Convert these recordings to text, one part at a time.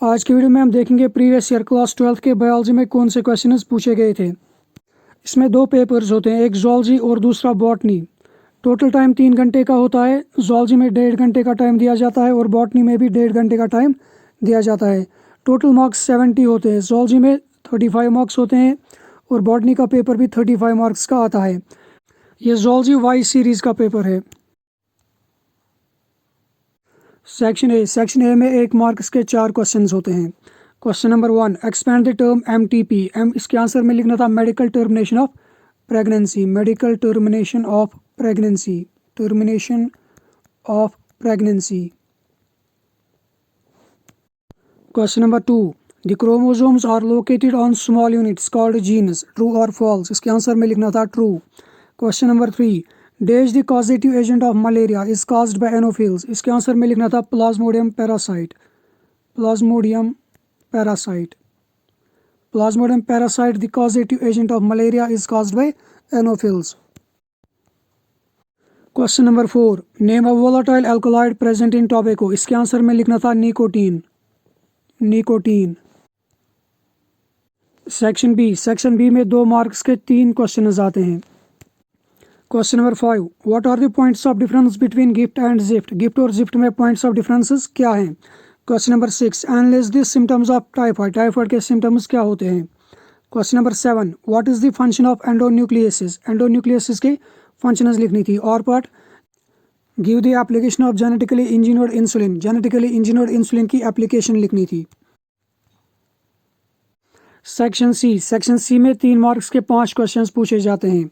आज की वीडियो में हम देखेंगे प्रीवियस ईयर क्लास 12th के बायोलॉजी में कौन से क्वेश्चंस पूछे गए थे। इसमें दो पेपर्स होते हैं, एक जूलॉजी और दूसरा बॉटनी। टोटल टाइम 3 घंटे का होता है। जूलॉजी में 1.5 घंटे का टाइम दिया जाता है और बॉटनी में भी 1.5 घंटे का टाइम दिया जाता है। टोटल मार्क्स 70 होते हैं। जूलॉजी में 35 मार्क्स होते हैं और बॉटनी का पेपर भी 35 मार्क्स का आता है। ये जूलॉजी वाई सीरीज़ का पेपर है। सेक्शन ए में 1 मार्क्स के 4 क्वेश्चंस होते हैं। Question number 1, expand the term MTP। इसके आंसर में लिखना था medical termination of pregnancy. Medical termination of pregnancy. Termination of pregnancy. Question number 2, the chromosomes are located on small units called genes. True और false. इसके answer में लिखना था true. Question number 3, dash the causative agent of malaria is caused by Anopheles. इसके answer में लिखना था Plasmodium parasite. Plasmodium parasite. Plasmodium parasite the causative agent of malaria is caused by Anopheles. Question number 4, name a volatile alkaloid present in tobacco. इसके answer में लिखना था nicotine. Nicotine. Section B में 2 marks के 3 question आते हैं। Question number 5, what are the points of difference between GIFT and ZIFT. GIFT और ZIFT में पॉइंट्स ऑफ डिफरेंसेस क्या हैं। Question number 6, analyse the symptoms of typhoid. Typhoid के symptoms क्या होते हैं। Question number 7, what is the function of endonucleases. Endonucleases के functions लिखनी थी। और part, give the application of genetically engineered insulin. Genetically engineered insulin की एप्लीकेशन लिखनी थी। सेक्शन सी में 3 मार्क्स के 5 क्वेश्चंस पूछे जाते हैं।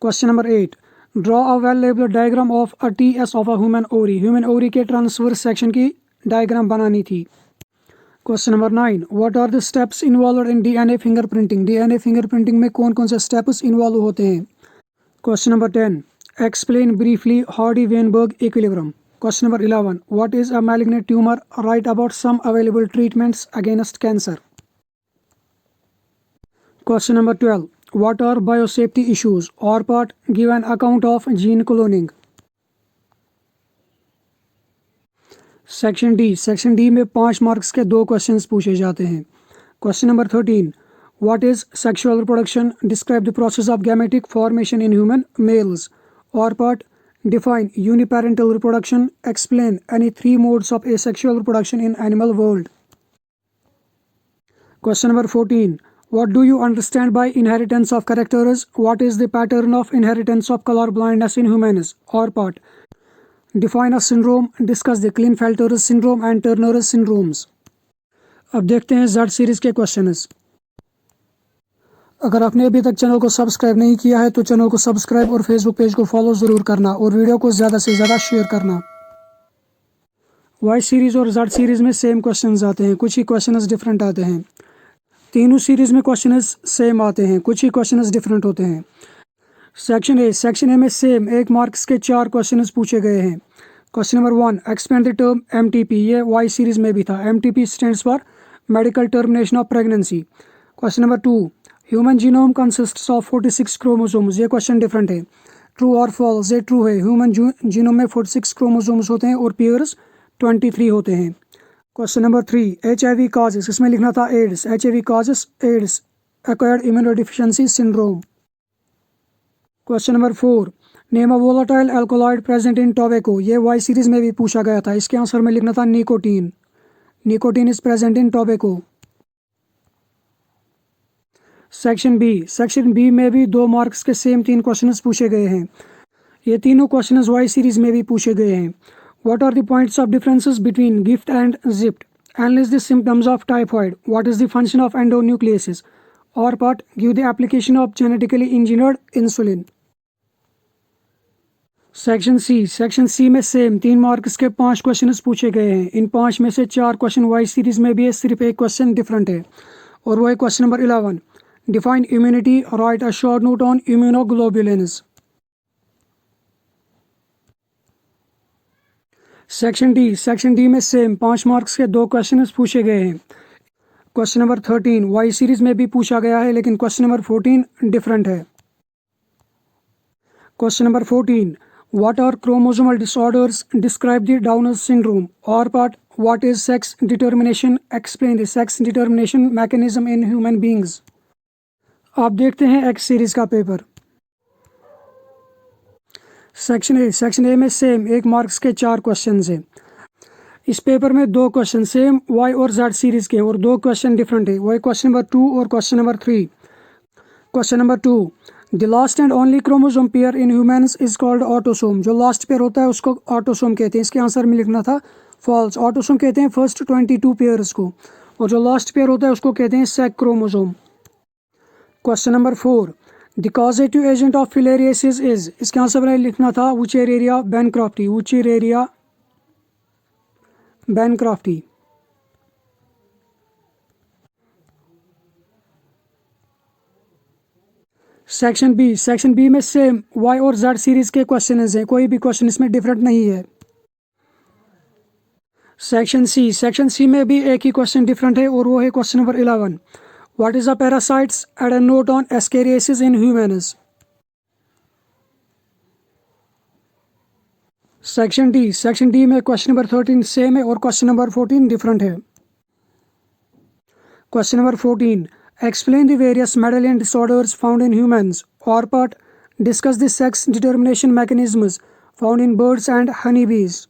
Question number 8, draw a well labelled diagram of a TS of a human ovary. Human ovary के transverse section की डायग्राम बनानी थी। Question number 9, what are the steps involved in DNA fingerprinting. DNA fingerprinting में कौन कौन से steps involve होते हैं। Question number 10, explain briefly Hardy Weinberg equilibrium. Question number 11, what is a malignant tumour, write about some available treatments against cancer. Question number 12, what are biosafety issues। और part, give an account of gene cloning। Section D में 5 marks के 2 questions पूछे जाते हैं। Question number 13, what is sexual reproduction, describe the process of gametic formation in human males। और part, define uniparental reproduction, explain any 3 modes of asexual reproduction in animal world। Question number 14, what do you understand by inheritance of characters, what is the pattern of inheritance of color blindness in humans। और part, define a syndrome, discuss the Klinefelter's syndrome and Turner's syndromes। अब देखते हैं Z series के questions. अगर आपने अभी तक channel को सब्सक्राइब नहीं किया है तो चैनल को सब्सक्राइब और फेसबुक पेज को फॉलो ज़रूर करना और वीडियो को ज़्यादा से ज़्यादा शेयर करना। Y सीरीज़ और Z सीरीज़ में सेम क्वेश्चंस आते हैं, कुछ ही क्वेश्चंस डिफरेंट आते हैं। तीनों सीरीज़ में क्वेश्चंस सेम आते हैं, कुछ ही क्वेश्चंस डिफरेंट होते हैं। सेक्शन ए में सेम 1 मार्क्स के 4 क्वेश्चंस पूछे गए हैं। Question number 1, expand the term MTP। ये वाई सीरीज़ में भी था। MTP stands for medical termination of pregnancy. Question number 2, human genome consists of 46 chromosomes. ये क्वेश्चन डिफरेंट है। ट्रू और फॉल्स। ये ट्रू है, ह्यूमन जीनोम में 46 क्रोमोसोम्स होते हैं और पेयर्स 23 होते हैं। Question number 3, HIV causes. इसमें लिखना था AIDS. HIV causes AIDS, acquired immunodeficiency syndrome. Question number 4, name a volatile alkaloid present in tobacco. ये वाई सीरीज़ में भी पूछा गया था। इसके आंसर में लिखना था nicotine. Nicotine is present in tobacco. Section B में भी 2 मार्क्स के सेम 3 क्वेश्चंस पूछे गए हैं। ये तीनों क्वेश्चंस वाई सीरीज़ में भी पूछे गए हैं। What are the points of differences between GIFT and ZIFT. Analyse the symptoms of typhoid. What is the function of endonucleases. और part, give the application of genetically engineered insulin. Section C में same 3 marks के 5 questions पूछे गए हैं। इन 5 में से 4 question Y series में भी है, सिर्फ एक क्वेश्चन डिफरेंट है और वो है question number 11, define immunity, right a short note on immunoglobulins. Section D में सेम 5 मार्क्स के 2 क्वेश्चंस पूछे गए हैं। क्वेश्चन नंबर 13 वाई सीरीज़ में भी पूछा गया है, लेकिन क्वेश्चन नंबर 14 डिफरेंट है। Question number 14, what are chromosomal disorders, describe the Down's syndrome. और part, what is sex determination, explain the sex determination mechanism in human beings. आप देखते हैं एक्स सीरीज का पेपर। सेक्शन ए में same 1 marks के 4 question हैं। इस paper में 2 क्वेश्चन सेम वाई और जेड सीरीज के और 2 क्वेश्चन डिफरेंट है। वही क्वेश्चन नंबर 2 और question number 3। Question number 2, the last and only chromosome pair in humans is called autosome. जो लास्ट पेयर होता है उसको ऑटोसोम कहते हैं। इसके आंसर में लिखना था फॉल्स। ऑटोसोम कहते हैं फर्स्ट 22 पेयर्स को, और जो लास्ट पेयर होता है उसको कहते हैं sex chromosome. Question number 4, the causative agent of filariasis is. इसके आंसर में लिखना था Wuchereria bancrofti. Wuchereria bancrofti. Section B में सेम वाई और जेड सीरीज के क्वेश्चन हैं। कोई भी क्वेश्चन इसमें डिफरेंट नहीं है। सेक्शन सी में भी एक ही क्वेश्चन डिफरेंट है और वो है question number 11, what is the parasites add a note on ascariasis in humans. Section D में क्वेश्चन नंबर 13 सेम है और क्वेश्चन नंबर 14 डिफरेंट है। Question number 14, explain the various Mendelian disorders found in humans. और part, discuss the sex determination mechanisms found in birds and honey बीज।